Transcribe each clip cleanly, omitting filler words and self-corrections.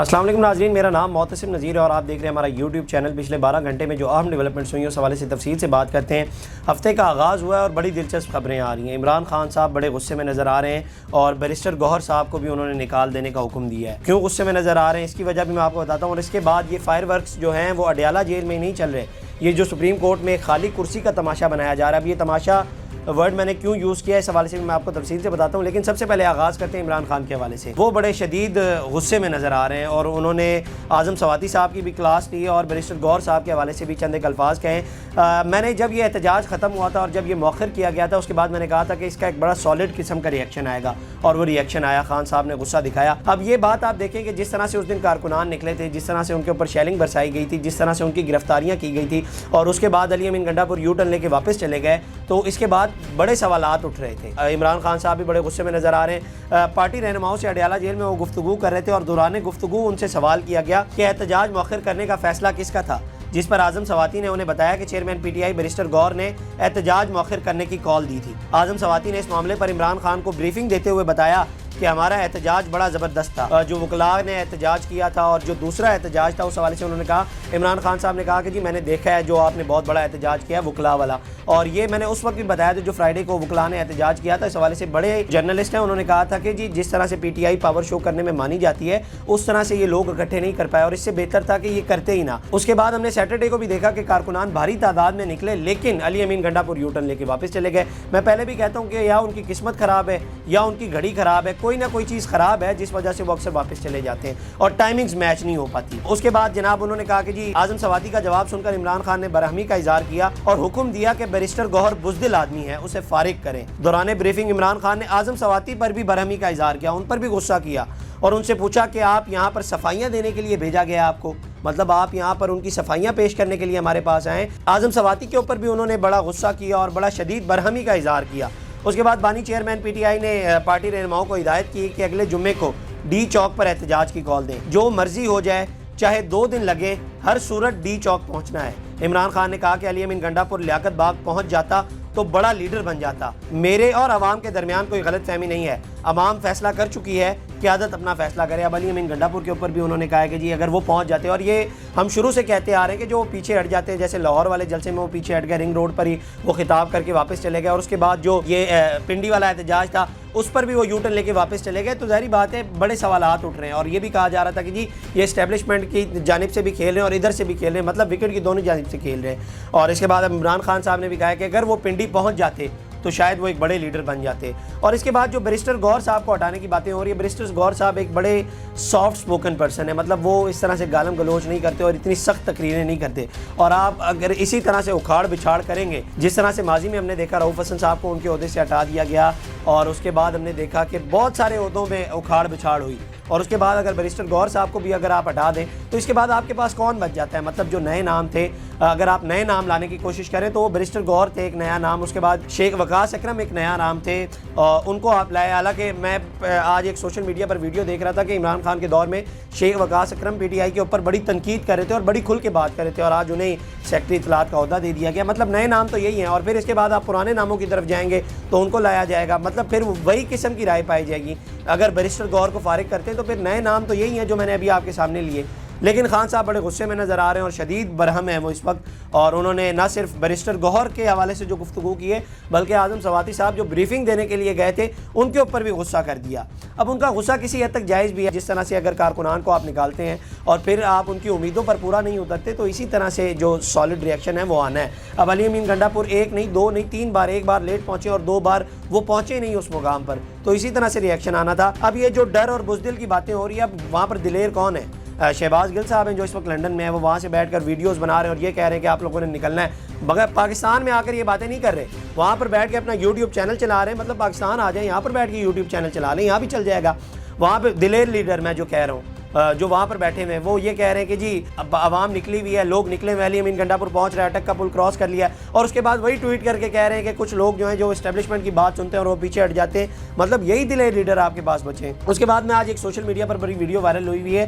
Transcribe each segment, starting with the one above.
अस्सलाम वालेकुम नाज़रीन, मेरा नाम मोहतसिम नज़ीर है और आप देख रहे हैं हमारा यूट्यूब चैनल। पिछले 12 घंटे में जो अहम डेवलपमेंट्स हुई उस हवाले से तफसील से बात करते हैं। हफ्ते का आगाज़ हुआ है और बड़ी दिलचस्प खबरें आ रही हैं। इमरान खान साहब बड़े गुस्से में नज़र आ रहे हैं और बैरिस्टर गौहर साहब को भी उन्होंने निकाल देने का हुक्म दिया है। क्यों गुस्से में नज़र आ रहे हैं इसकी वजह भी मैं आपको बताता हूँ। और इसके बाद ये फायर वर्क्स जो हैं वो अडयाला जेल में नहीं चल रहे। ये जो सुप्रीम कोर्ट में खाली कुर्सी का तमाशा बनाया जा रहा है, अब ये तमाशा वर्ड मैंने क्यों यूज़ किया है इस हवाले से भी मैं आपको तफसील से बताता हूँ। लेकिन सबसे पहले आगाज़ करते हैं इमरान खान के हवाले से। वो बड़े शदीद गुस्से में नज़र आ रहे हैं और उन्होंने आज़म सवाती साहब की भी क्लास ली और बैरिस्टर गौहर साहब के हवाले से भी चंद एक अल्फाज कहें। मैंने जब ये एहतजाज ख़त्म हुआ था और जब ये मौखर किया गया था उसके बाद मैंने कहा था कि इसका एक बड़ा सॉलिड किस्म का रिएक्शन आएगा और वो रिएक्शन आया। खान साहब ने गुस्सा दिखाया। अब ये बात आप देखें कि जिस तरह से उस दिन कारकुनान निकले थे, जिस तरह से उनके ऊपर शेलिंग बरसाई गई थी, जिस तरह से उनकी गिरफ्तारियाँ की गई थी और उसके बाद अली अमीन गंडापुर यू टर्न लेके वापस चले गए, तो इसके बाद बड़े सवाल उठ रहे थे। इमरान खान साहब भी बड़े गुस्से में नजर आ रहे हैं। पार्टी रहनुमाओं से अडयाला जेल में वो गुफ्तगू कर रहे थे और दौरान गुफ्तगू उनसे सवाल किया गया कि एहतजाज मौखर करने का फैसला किसका था, जिस पर आज़म सवाती ने उन्हें बताया कि चेयरमैन पीटीआई बैरिस्टर गौहर ने एहतजाज मौखर करने की कॉल दी थी। आज़म सवाती ने इस मामले पर इमरान खान को ब्रीफिंग देते हुए बताया कि हमारा एहतजाज बड़ा ज़बरदस्त था। जो वकला ने एहतजाज किया था और जो दूसरा एहतजाज था उस हवाले से उन्होंने कहा, इमरान खान साहब ने कहा कि जी मैंने देखा है जो आपने बहुत बड़ा एहतजाज किया वकला वाला, और ये मैंने उस वक्त भी बताया था जो फ्राइडे को वकला ने एहतजाज किया था। इस हवाले से बड़े जर्नलिस्ट हैं, उन्होंने कहा था कि जी जिस तरह से पीटीआई पावर शो करने में मानी जाती है उस तरह से ये लोग इकट्ठे नहीं कर पाए और इससे बेहतर था कि ये करते ही ना। उसके बाद हमने सैटरडे को भी देखा कि कारकुनान भारी तादाद में निकले लेकिन अली अमीन गंडापुर यू टर्न लेके वापस चले गए। मैं पहले भी कहता हूँ कि या उनकी किस्मत ख़राब है या उनकी घड़ी ख़राब है, कोई ना कोई चीज़ ख़राब है जिस वजह से वो अक्सर वापस चले जाते हैं और टाइमिंग्स मैच नहीं हो पाती। उसके बाद जनाब उन्होंने कहा कि जी आज़म सवाती का जवाब सुनकर इमरान खान ने बरहमी का इजहार किया और हुक्म दिया कि बैरिस्टर गौहर बुज़दिल आदमी है, उसे फारिग करें। दौरान ब्रीफिंग इमरान खान ने आज़म सवाती पर भी बरहमी का इजहार किया, उन पर भी गुस्सा किया और उनसे पूछा कि आप यहाँ पर सफाइयाँ देने के लिए भेजा गया आपको, मतलब आप यहाँ पर उनकी सफाइयाँ पेश करने के लिए हमारे पास आए। आज़म सवाती के ऊपर भी उन्होंने बड़ा गुस्सा किया और बड़ा शदीद बरहमी का इजहार किया। उसके बाद बानी चेयरमैन पीटीआई ने पार्टी रहनुमाओं को हिदायत की कि अगले जुम्मे को डी चौक पर एहतजाज की कॉल दें, जो मर्जी हो जाए, चाहे 2 दिन लगे, हर सूरत डी चौक पहुंचना है। इमरान खान ने कहा कि अली अमीन गंडापुर लियाकत बाग पहुंच जाता तो बड़ा लीडर बन जाता। मेरे और अवाम के दरमियान कोई गलत फहमी नहीं है, अवाम फैसला कर चुकी है, क़यादत अपना फैसला करे। अब अली अमीन गंडापुर के ऊपर भी उन्होंने कहा कि जी अगर वो पहुंच जाते, और ये हम शुरू से कहते आ रहे हैं कि जो वो पीछे हट जाते हैं, जैसे लाहौर वाले जलसे में वो पीछे हट गए, रिंग रोड पर ही वो खिताब करके वापस चले गए और उसके बाद जो ये पिंडी वाला एहतजाज था उस पर भी वो यू टर्न लेके वापस चले गए, तो ज़ाहिर बात है बड़े सवालात उठ रहे हैं। और ये भी कहा जा रहा था कि जी ये एस्टेब्लिशमेंट की जानिब से भी खेल रहे हैं और इधर से भी खेल रहे हैं, मतलब विकेट की दोनों जानिब से खेल रहे हैं। और इसके बाद अब इमरान खान साहब ने भी कहा कि अगर वो पिंडी पहुंच जाते तो शायद वो एक बड़े लीडर बन जाते। और इसके बाद जो बैरिस्टर गौहर साहब को हटाने की बातें हो रही है, बैरिस्टर गौहर साहब एक बड़े सॉफ्ट स्पोकन पर्सन है, मतलब वो इस तरह से गालम गलोच नहीं करते और इतनी सख्त तकरीरें नहीं करते। और आप अगर इसी तरह से उखाड़ बिछाड़ करेंगे, जिस तरह से माजी में हमने देखा रऊफ हसन साहब को उनके ओहदे से हटा दिया गया और उसके बाद हमने देखा कि बहुत सारे ओहदों में उखाड़ बिछाड़ हुई, और उसके बाद अगर बैरिस्टर गौहर साहब को भी अगर आप हटा दें तो इसके बाद आपके पास कौन बच जाता है। मतलब जो नए नाम थे, अगर आप नए नाम लाने की कोशिश करें तो वो बैरिस्टर गौहर थे, एक नया नाम, उसके बाद शेख वकास अकरम एक नया नाम थे, उनको आप लाए। हालांकि मैं आज एक सोशल मीडिया पर वीडियो देख रहा था कि इमरान खान के दौर में शेख वकास अकरम पीटीआई के ऊपर बड़ी तनकीद कर रहे थे और बड़ी खुल के बात कर रहे थे और आज उन्हें सेक्रेटरी इत्तलात का ओहदा दे दिया गया। मतलब नए नाम तो यही हैं और फिर इसके बाद आप पुराने नामों की तरफ जाएंगे तो उनको लाया जाएगा, मतलब फिर वही किस्म की राय पाई जाएगी। अगर बैरिस्टर गौहर को फारिग करते हैं तो फिर नए नाम तो यही हैं जो मैंने अभी आपके सामने लिए। लेकिन खान साहब बड़े गुस्से में नज़र आ रहे हैं और शदीद बरहम है वो इस वक्त, और उन्होंने न सिर्फ बैरिस्टर गौहर के हवाले से जो गुफ्तगू की है बल्कि आज़म सवाती साहब जो ब्रीफिंग देने के लिए गए थे उनके ऊपर भी गुस्सा कर दिया। अब उनका गुस्सा किसी हद तक जायज़ भी है, जिस तरह से अगर कारकुनान को आप निकालते हैं और फिर आप उनकी उम्मीदों पर पूरा नहीं उतरते तो इसी तरह से जो सॉलिड रिएक्शन है वो आना है। अब अली अमीन गंडापुर 1 नहीं 2 नहीं 3 बार, 1 बार लेट पहुँचे और 2 बार वो पहुँचे नहीं उस मुकाम पर, तो इसी तरह से रिएक्शन आना था। अब ये जो डर और बुज़दिल की बातें हो रही है, अब वहाँ पर दिलेर कौन है? शहबाज गिल साहब हैं जो इस वक्त लंदन में है, वो वहाँ से बैठकर वीडियोस बना रहे हैं और ये कह रहे हैं कि आप लोगों ने निकलना है, मगर पाकिस्तान में आकर ये बातें नहीं कर रहे, वहाँ पर बैठ के अपना यूट्यूब चैनल चला रहे हैं। मतलब पाकिस्तान आ जाए, यहाँ पर बैठ के यूट्यूब चैनल चला लें, यहाँ भी चल जाएगा। वहाँ पर दिलेर लीडर मैं जो कह रहा हूँ, जो वहाँ पर बैठे हुए हैं वो ये कह रहे हैं कि जी अब आवाम निकली हुई है, लोग निकले हुए, अली अमीन गंडापुर पहुँच रहा है, अटक का पुल क्रॉस कर लिया, और उसके बाद वही ट्वीट करके कह रहे हैं कि कुछ लोग जो हैं जो एस्टेब्लिशमेंट की बात सुनते हैं और वो पीछे हट जाते हैं। मतलब यही दिलेर लीडर आपके पास बचे हैं। उसके बाद में आज एक सोशल मीडिया पर बड़ी वीडियो वायरल हुई है,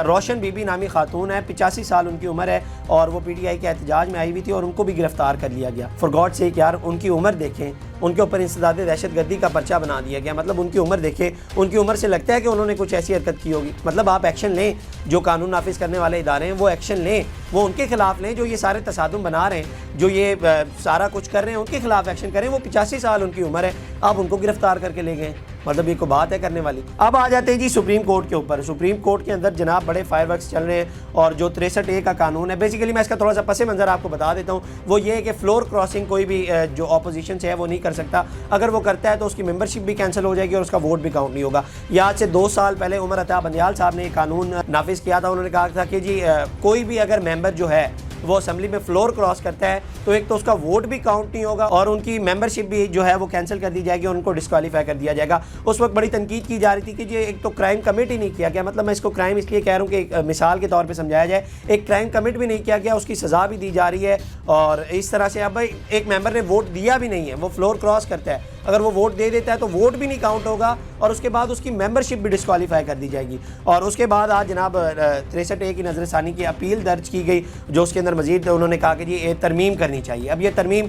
रोशन बीबी नामी खातून है, 85 साल उनकी उम्र है और वो पीटीआई के एहतजाज में आई हुई थी और उनको भी गिरफ्तार कर लिया गया। फॉर गॉड सेक यार, उनकी उम्र देखें, ان کے اوپر انسداد دہشت گردی کا پرچہ بنا دیا گیا. مطلب ان کی عمر دیکھیں, ان کی عمر سے لگتا ہے کہ انہوں نے کچھ ایسی حرکت کی ہوگی. مطلب آپ ایکشن لیں, جو قانون نافذ کرنے والے ادارے ہیں وہ ایکشن لیں, وہ ان کے خلاف لیں جو یہ سارے تصادم بنا رہے ہیں, جو یہ سارا کچھ کر رہے ہیں, ان کے خلاف ایکشن کریں. وہ 85 سال ان کی عمر ہے, آپ ان کو گرفتار کر کے لے گئے. مطلب یہ کوئی بات ہے کرنے والی. اب آ جاتے ہیں جی سپریم کورٹ کے اوپر. سپریم کورٹ کے اندر جناب بڑے فائر ورکس چل رہے ہیں, اور جو 63A کا قانون ہے, بیسیکلی میں اس کا تھوڑا سا پس منظر آپ کو بتا دیتا ہوں. وہ یہ ہے کہ فلور کراسنگ کوئی بھی جو اپوزیشن سے ہے وہ نہیں کر سکتا. اگر وہ کرتا ہے تو اس کی ممبرشپ بھی کینسل ہو جائے گی اور اس کا ووٹ بھی کاؤنٹ نہیں ہوگا. یہ آج سے 2 سال پہلے عمر عطا بندیال صاحب نے یہ قانون نافذ کیا تھا. انہوں نے کہا تھا کہ جی کوئی بھی اگر ممبر جو ہے وہ اسمبلی میں فلور کراس کرتا ہے تو ایک تو اس کا ووٹ بھی کاؤنٹ نہیں ہوگا اور ان کی ممبرشپ بھی جو ہے وہ کینسل کر دی جائے گی اور ان کو ڈسکوالیفائی کر دیا جائے گا. اس وقت بڑی تنقید کی جا رہی تھی کہ یہ ایک تو کرائم کمٹ ہی نہیں کیا گیا. مطلب میں اس کو کرائم اس لیے کہہ رہا ہوں کہ ایک مثال کے طور پہ سمجھایا جائے. ایک کرائم کمٹ بھی نہیں کیا گیا, اس کی سزا بھی دی جا رہی ہے. اور اس طرح سے اب ایک ممبر نے ووٹ دیا بھی نہیں ہے, وہ فلور کراس کرتا ہے, اگر وہ ووٹ دے دیتا ہے تو ووٹ بھی نہیں کاؤنٹ ہوگا اور اس کے بعد اس کی ممبرشپ بھی ڈسکوالیفائی کر دی جائے گی. اور اس کے بعد آج جناب 63A کی نظر ثانی کی اپیل درج کی گئی, جو اس کے اندر مزید انہوں نے کہا کہ جی یہ ترمیم کرنی چاہیے. اب یہ ترمیم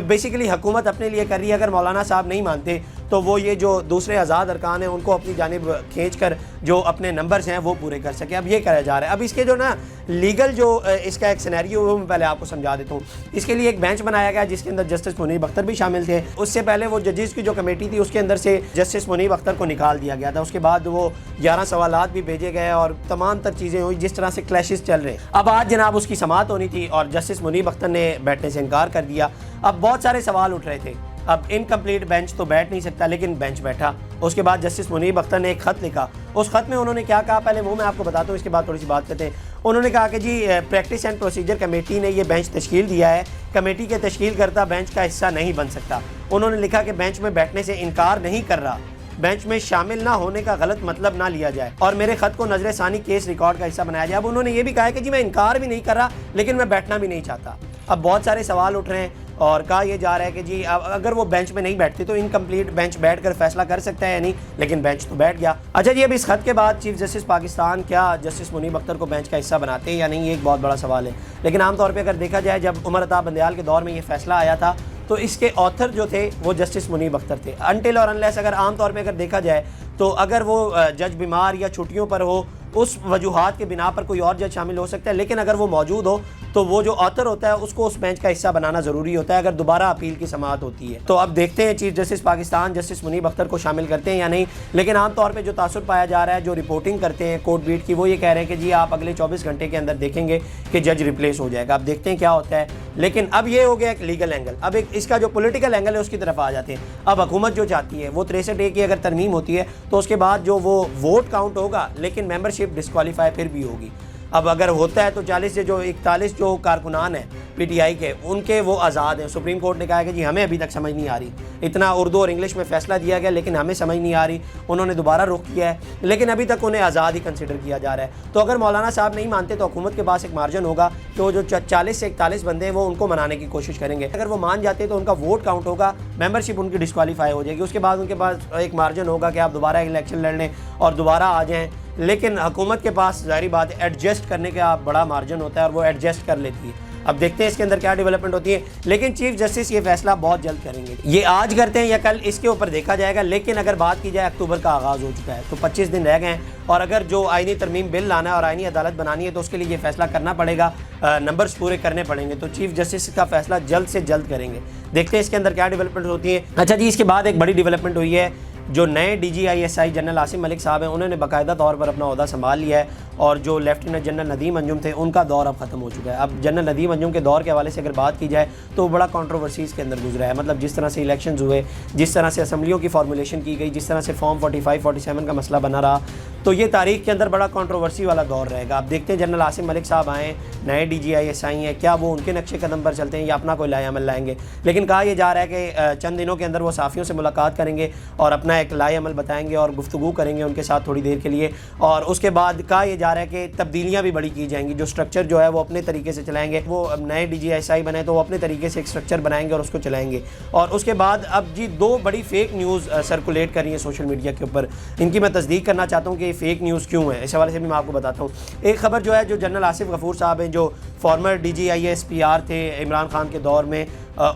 بیسیکلی حکومت اپنے لیے کر رہی ہے. اگر مولانا صاحب نہیں مانتے تو وہ یہ جو دوسرے آزاد ارکان ہیں ان کو اپنی جانب کھینچ کر جو اپنے نمبرز ہیں وہ پورے کر سکیں. اب یہ کرا جا رہا ہے. اب اس کے جو نا لیگل جو اس کا ایک سینیریو وہ میں پہلے آپ کو سمجھا دیتا ہوں. اس کے لیے ایک بینچ بنایا گیا جس کے اندر جسٹس منیب اختر بھی شامل تھے. اس سے پہلے وہ ججز کی جو کمیٹی تھی اس کے اندر سے جسٹس منیب اختر کو نکال دیا گیا تھا. اس کے بعد وہ 11 سوالات بھی بھیجے گئے اور تمام تر چیزیں ہوئی جس طرح سے کلیشز چل رہے ہیں. اب آج جناب اس کی سماعت ہونی تھی اور جسٹس منیب اختر نے بیٹھنے سے انکار کر دیا. اب بہت سارے سوال اٹھ رہے تھے. اب انکمپلیٹ بینچ تو بیٹھ نہیں سکتا لیکن بینچ بیٹھا. اس کے بعد جسٹس منیب اختر نے ایک خط لکھا. اس خط میں انہوں نے کیا کہا پہلے وہ میں آپ کو بتاتا ہوں, اس کے بعد تھوڑی سی بات کرتے ہیں. انہوں نے کہا کہ جی پریکٹس اینڈ پروسیجر کمیٹی نے یہ بینچ تشکیل دیا ہے, کمیٹی کے تشکیل کرتا بینچ کا حصہ نہیں بن سکتا. انہوں نے لکھا کہ بینچ میں بیٹھنے سے انکار نہیں کر رہا, بینچ میں شامل نہ ہونے کا غلط مطلب نہ لیا جائے اور میرے خط کو نظر ثانی کیس ریکارڈ کا حصہ بنایا جائے. اب انہوں نے یہ بھی کہا ہے کہ جی میں انکار بھی نہیں کر رہا لیکن میں بیٹھنا بھی نہیں چاہتا. اب بہت سارے سوال اٹھ رہے ہیں اور کہا یہ جا رہا ہے کہ جی اگر وہ بینچ میں نہیں بیٹھتے تو انکمپلیٹ بینچ بیٹھ کر فیصلہ کر سکتا ہے یا نہیں, لیکن بینچ تو بیٹھ گیا. اچھا جی اب اس خط کے بعد چیف جسٹس پاکستان کیا جسٹس منیب اختر کو بینچ کا حصہ بناتے ہیں یا نہیں, یہ ایک بہت بڑا سوال ہے. لیکن عام طور پہ اگر دیکھا جائے جب عمر عطا بندیال کے دور میں یہ فیصلہ آیا تھا تو اس کے آتھر جو تھے وہ جسٹس منیب اختر تھے. انٹل اور انلیس اگر عام طور پہ اگر دیکھا جائے تو اگر وہ جج بیمار یا چھٹیوں پر ہو اس وجوہات کے بنا پر کوئی اور جج شامل ہو سکتا ہے, لیکن اگر وہ موجود ہو تو وہ جو آتھر ہوتا ہے اس کو اس بینچ کا حصہ بنانا ضروری ہوتا ہے اگر دوبارہ اپیل کی سماعت ہوتی ہے. تو اب دیکھتے ہیں چیف جسٹس پاکستان جسٹس منیب اختر کو شامل کرتے ہیں یا نہیں. لیکن عام طور پہ جو تاثر پایا جا رہا ہے, جو رپورٹنگ کرتے ہیں کورٹ بیٹ کی, وہ یہ کہہ رہے ہیں کہ جی آپ اگلے 24 گھنٹے کے اندر دیکھیں گے کہ جج ریپلیس ہو جائے گا. اب دیکھتے ہیں کیا ہوتا ہے. لیکن اب یہ ہو گیا ایک لیگل اینگل. اب ایک اس کا جو پولیٹیکل اینگل ہے اس کی طرف آ جاتے ہیں. اب حکومت جو چاہتی ہے وہ 63A کی اگر ترمیم ہوتی ہے تو اس کے بعد جو وہ ووٹ کاؤنٹ ہوگا لیکن ممبرشپ ڈسکوالیفائی پھر بھی ہوگی. اب اگر ہوتا ہے تو 40 سے جو 41 جو کارکنان ہیں پی ٹی آئی کے, ان کے وہ آزاد ہیں. سپریم کورٹ نے کہا ہے کہ جی ہمیں ابھی تک سمجھ نہیں آ رہی, اتنا اردو اور انگلش میں فیصلہ دیا گیا لیکن ہمیں سمجھ نہیں آ رہی. انہوں نے دوبارہ رخ کیا ہے لیکن ابھی تک انہیں آزاد ہی کنسیڈر کیا جا رہا ہے. تو اگر مولانا صاحب نہیں مانتے تو حکومت کے پاس ایک مارجن ہوگا کہ وہ جو 40 سے 41 بندے ہیں وہ ان کو منانے کی کوشش کریں گے. اگر وہ مان جاتے تو ان کا ووٹ کاؤنٹ ہوگا, ممبرشپ ان کی ڈسکوالیفائی ہو جائے گی. اس کے بعد ان کے پاس ایک مارجن ہوگا کہ آپ دوبارہ الیکشن لڑ لیں اور دوبارہ آ جائیں. لیکن حکومت کے پاس ظاہری بات ہے ایڈجسٹ کرنے کا بڑا مارجن ہوتا ہے اور وہ ایڈجسٹ کر لیتی ہے. اب دیکھتے ہیں اس کے اندر کیا ڈیولپمنٹ ہوتی ہے. لیکن چیف جسٹس یہ فیصلہ بہت جلد کریں گے. یہ آج کرتے ہیں یا کل اس کے اوپر دیکھا جائے گا. لیکن اگر بات کی جائے اکتوبر کا آغاز ہو چکا ہے تو 25 دن رہ گئے ہیں اور اگر جو آئینی ترمیم بل لانا ہے اور آئینی عدالت بنانی ہے تو اس کے لیے یہ فیصلہ کرنا پڑے گا, نمبرز پورے کرنے پڑیں گے. تو چیف جسٹس کا فیصلہ جلد سے جلد کریں گے. دیکھتے ہیں اس کے اندر کیا ڈیولپمنٹ ہوتی ہے. اچھا جی اس کے بعد ایک بڑی ڈیولپمنٹ ہوئی ہے. جو نئے DGISI جنرل عاصم ملک صاحب ہیں انہوں نے باقاعدہ طور پر اپنا عہدہ سنبھال لیا ہے اور جو لیفٹیننٹ جنرل ندیم انجم تھے ان کا دور اب ختم ہو چکا ہے. اب جنرل ندیم انجم کے دور کے حوالے سے اگر بات کی جائے تو وہ بڑا کنٹروورسیز کے اندر گزرا ہے. مطلب جس طرح سے الیکشنز ہوئے, جس طرح سے اسمبلیوں کی فارمولیشن کی گئی, جس طرح سے فارم 45 47 کا مسئلہ بنا رہا, تو یہ تاریخ کے اندر بڑا کنٹروورسی والا دور رہے گا. اب دیکھتے ہیں جنرل عاصم ملک صاحب آئیں, نئے DGISI ہیں, کیا وہ ان کے نقشے قدم پر چلتے ہیں یا اپنا کوئی لائے عمل لائیں گے. لیکن کہا یہ جا رہا ہے کہ چند دنوں کے اندر وہ صحافیوں سے ملاقات کریں گے اور اپنا ایک لائے عمل بتائیں گے اور گفتگو کریں گے ان کے ساتھ تھوڑی دیر کے لیے. اور اس کے بعد کہا یہ جا رہا ہے کہ تبدیلیاں بھی بڑی کی جائیں گی. جو اسٹرکچر جو ہے وہ اپنے طریقے سے چلائیں گے. وہ نئے DGISI بنے تو وہ اپنے طریقے سے ایک اسٹرکچر بنائیں گے اور اس کو چلائیں گے. اور اس کے بعد اب جی 2 بڑی فیک نیوز سرکولیٹ کر رہی ہیں سوشل میڈیا کے اوپر. ان کی میں تصدیق کرنا چاہتا ہوں کہ یہ فیک نیوز کیوں ہے, اس حوالے سے بھی میں آپ کو بتاتا ہوں. ایک خبر جو ہے جو جنرل آصف غفور صاحب ہیں جو फॉर्मर DGIS-PR थे इमरान खान के दौर में,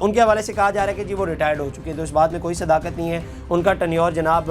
उनके हवाले से कहा जा रहा है कि जी वो रिटायर्ड हो चुके हैं, तो इस बात में कोई सदाकत नहीं है। उनका टन्योर जनाब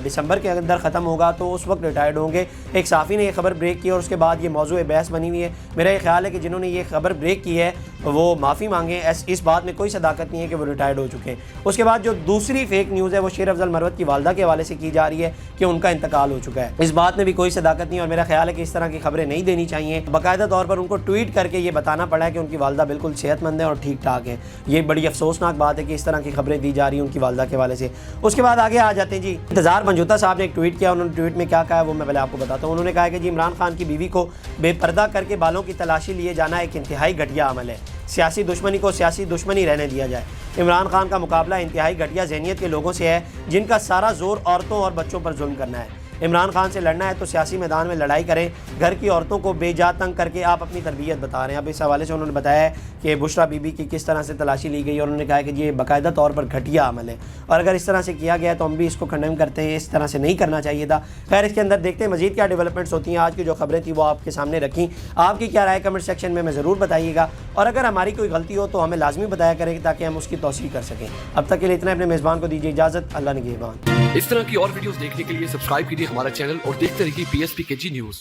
दिसंबर के अंदर ख़त्म होगा तो उस वक्त रिटायर्ड होंगे। एक साफ़ी ने ये खबर ब्रेक की और उसके बाद ये मौजूद बहस बनी हुई है। मेरा ये ख्याल है कि जिन्होंने ये खबर ब्रेक की है वो माफ़ी मांगे, इस बात में कोई सदाकत नहीं है कि वो रिटायर्ड हो चुके हैं। उसके बाद जो दूसरी फेक न्यूज़ है वो शेर अफजल मरवत की वालदा के हवाले से की जा रही है कि उनका इंतकाल हो चुका है। इस बात में भी कोई सदाकत नहीं, और मेरा ख्याल है कि इस तरह की खबरें नहीं देनी चाहिए। बाकायदा तौर पर उनको ट्वीट करके ये बताना पड़ा है कि उनकी वालदा बिल्कुल सेहतमंद है और ठीक ठाक है। ये बड़ी अफसोसनाक बात है कि इस तरह की खबरें दी जा रही हैं उनकी वालदा के हवाले से। उसके बाद आगे आ जाते हैं जी, इंतज़ार मंजूता साहब ने एक ट्वीट किया। उन्होंने ट्वीट में क्या कहा है वो मैं पहले आपको बताता हूँ। उन्होंने कहा कि जी इमरान खान की बीवी को बेपर्दा करके बालों की तलाशी लिए जाना एक इंतहाई घटिया अमल है। सियासी दुश्मनी को सियासी दुश्मनी रहने दिया जाए। इमरान खान का मुकाबला इंतहाई घटिया ज़हनियत के लोगों से है जिनका सारा जोर औरतों और बच्चों पर जुल्म करना है। इमरान खान से लड़ना है तो सियासी मैदान में लड़ाई करें, घर की औरतों को बेजा तंग करके आप अपनी तरबियत बता रहे हैं। अब इस हवाले से उन्होंने बताया है कि बुशरा बीबी की किस तरह से तलाशी ली गई और उन्होंने कहा कि ये बाकायदा तौर पर घटिया अमल है और अगर इस तरह से किया गया तो हम भी इसको कंडेम करते हैं, इस तरह से नहीं करना चाहिए था। खैर इसके अंदर देखते हैं मज़ीद क्या डेवलपमेंट्स होती हैं। आज की जो खबरें थी वो आपके सामने रखी, आपकी क्या राय कमेंट सेक्शन में ज़रूर बताइएगा और अगर हमारी कोई गलती हो तो हमें लाजमी बताया करें ताकि हम उसकी तौसीह कर सकें। अब तक के लिए इतना, अपने मेज़बान को दीजिए इजाज़त। अल्लाह निगहबान। इस तरह की और वीडियोस देखने के लिए सब्सक्राइब कीजिए हमारा चैनल और देखते रहिए PSPKG न्यूज़।